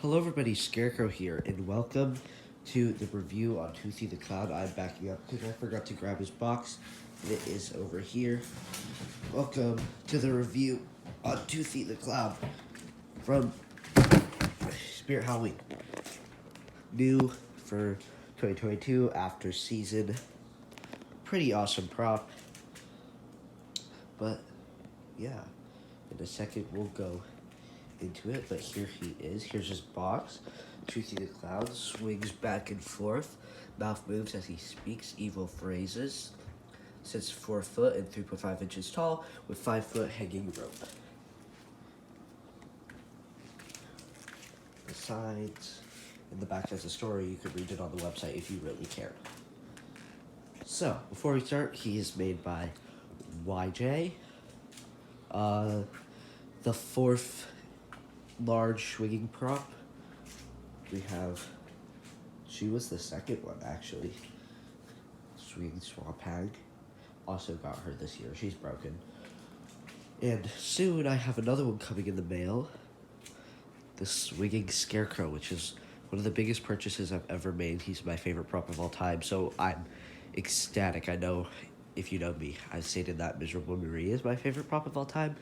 Hello everybody, Scarecrow here, and welcome to the review on Toothy the Cloud. I'm backing up because I forgot to grab his box, and it is over here. Welcome to the review on Toothy the Cloud from Spirit Halloween. New for 2022 after season. Pretty awesome prop. But, yeah, in a second we'll go into it, but here he is. Here's his box. Toothy the Cloud swings back and forth. Mouth moves as he speaks evil phrases. Sits 4 foot and 3.5 inches tall with 5 foot hanging rope. The sides in the back has a story. You could read it on the website if you really care. So, before we start, he is made by YJ. The fourth large swinging prop. She was the second one actually. Swinging Swamp Hag. Also got her this year. She's broken. And soon I have another one coming in the mail. The Swinging Scarecrow, which is one of the biggest purchases I've ever made. He's my favorite prop of all time, so I'm ecstatic. I know if you know me, I've stated that Miserable Marie is my favorite prop of all time.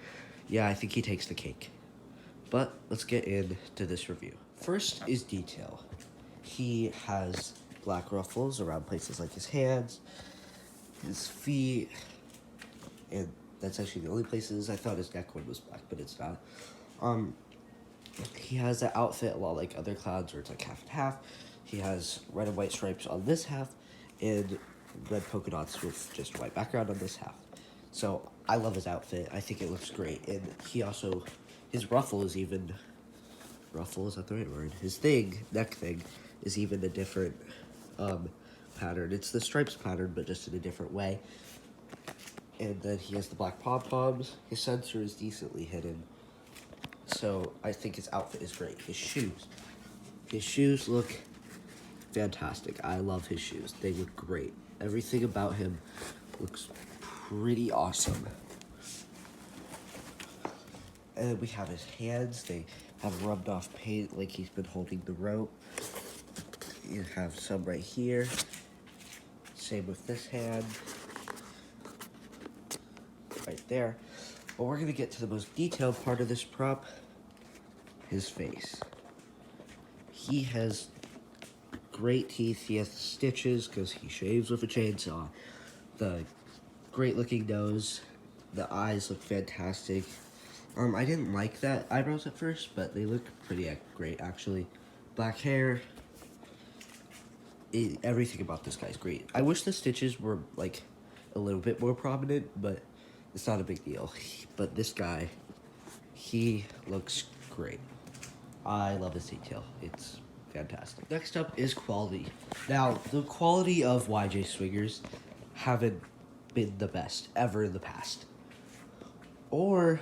Yeah, I think he takes the cake. But let's get into this review. First is detail. He has black ruffles around places like his hands, his feet, and that's actually the only places. I thought his neck one was black, but it's not. He has an outfit a lot like other clouds where it's like half and half. He has red and white stripes on this half, and red polka dots with just white background on this half. So I love his outfit. I think it looks great, and he also, his ruffle is even, ruffle, is that the right word? His neck thing, is even a different pattern. It's the stripes pattern, but just in a different way. And then he has the black pom-poms. His sensor is decently hidden. So I think his outfit is great. His shoes look fantastic. I love his shoes. They look great. Everything about him looks pretty awesome. And we have his hands. They have rubbed off paint like he's been holding the rope. You have some right here. Same with this hand. Right there. But we're going to get to the most detailed part of this prop. His face. He has great teeth. He has stitches because he shaves with a chainsaw. The great looking nose. The eyes look fantastic. I didn't like that eyebrows at first, but they look pretty great actually. Black hair. Everything about this guy's great. I wish the stitches were like a little bit more prominent, but it's not a big deal. But this guy, he looks great. I love his detail. It's fantastic. Next up is quality. Now, the quality of YJ Swingers haven't been the best ever in the past. Or,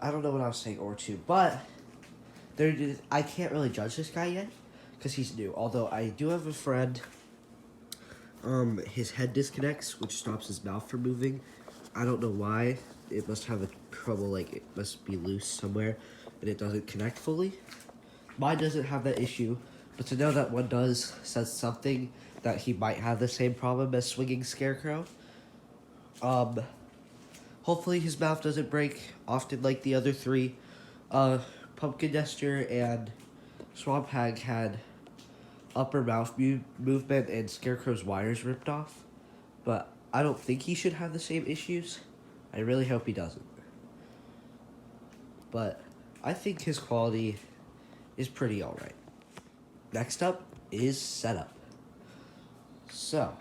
I don't know what I was saying or to, but I can't really judge this guy yet because he's new. Although I do have a friend, his head disconnects, which stops his mouth from moving. I don't know why. It must have a trouble, like it must be loose somewhere, and it doesn't connect fully. Mine doesn't have that issue, but to know that one does says something that he might have the same problem as Swinging Scarecrow. Hopefully his mouth doesn't break often like the other three. Pumpkin Nester and Swamp Hag had upper mouth movement and Scarecrow's wires ripped off, but I don't think he should have the same issues. I really hope he doesn't. But I think his quality is pretty alright. Next up is setup. So,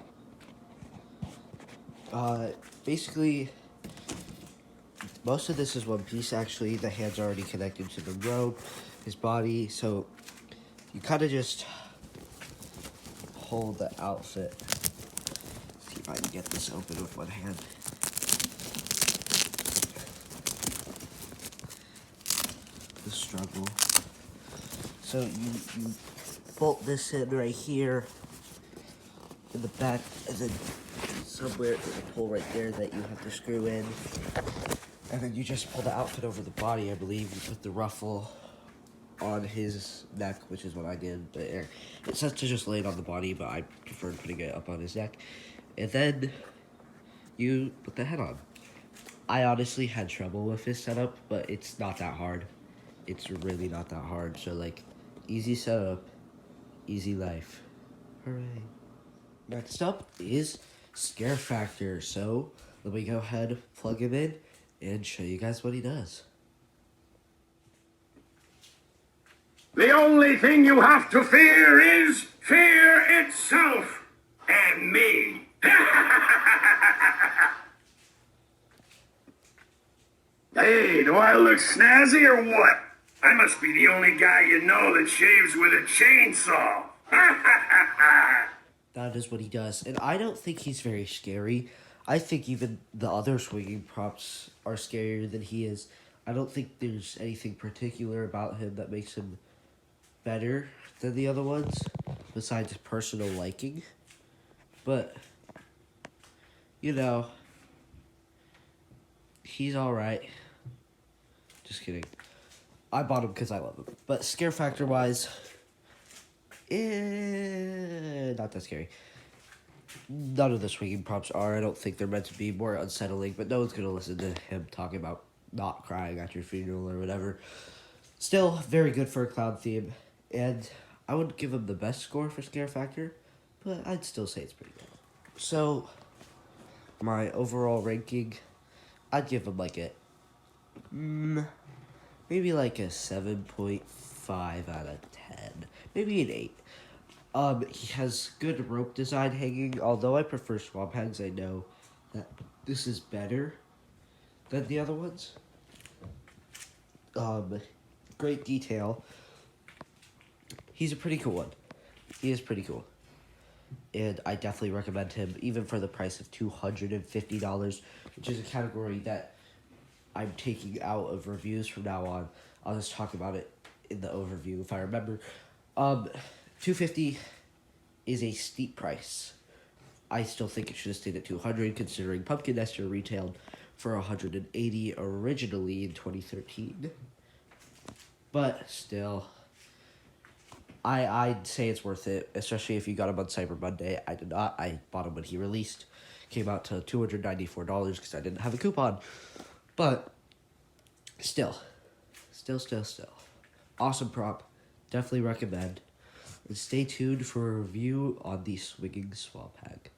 basically, most of this is one piece actually. The hands are already connected to the rope, his body, so you kind of just hold the outfit. See if I can get this open with one hand. The struggle. So you bolt this in right here in the back, and then somewhere there's a hole right there that you have to screw in. And then you just pull the outfit over the body, I believe. You put the ruffle on his neck, which is what I did. But it says to just lay it on the body, but I preferred putting it up on his neck. And then you put the head on. I honestly had trouble with this setup, but it's not that hard. It's really not that hard. So, like, easy setup, easy life. Hooray. Next up is Scare Factor. So, let me go ahead, plug him in, and show you guys what he does. The only thing you have to fear is fear itself. And me. Hey, do I look snazzy or what? I must be the only guy you know that shaves with a chainsaw. That is what he does. And I don't think he's very scary. I think even the other swinging props are scarier than he is. I don't think there's anything particular about him that makes him better than the other ones, besides personal liking. But, you know, he's alright. Just kidding. I bought him because I love him. But scare factor wise, not that scary. None of the swinging props are. I don't think they're meant to be more unsettling, but no one's going to listen to him talking about not crying at your funeral or whatever. Still, very good for a clown theme. And I wouldn't give him the best score for scare factor, but I'd still say it's pretty good. So, my overall ranking, I'd give him like a, maybe like a 7.5 out of 10. Maybe an 8. He has good rope design hanging. Although I prefer swamp hangs, I know that this is better than the other ones. Great detail. He's a pretty cool one. He is pretty cool. And I definitely recommend him, even for the price of $250, which is a category that I'm taking out of reviews from now on. I'll just talk about it in the overview if I remember. $250 is a steep price. I still think it should have stayed at $200, considering Pumpkin Nester retailed for $180 originally in 2013. But still, I'd say it's worth it, especially if you got him on Cyber Monday. I did not. I bought him when he released. Came out to $294 because I didn't have a coupon. But still. Awesome prop. Definitely recommend. And stay tuned for a review on the Swinging Swamp Hag.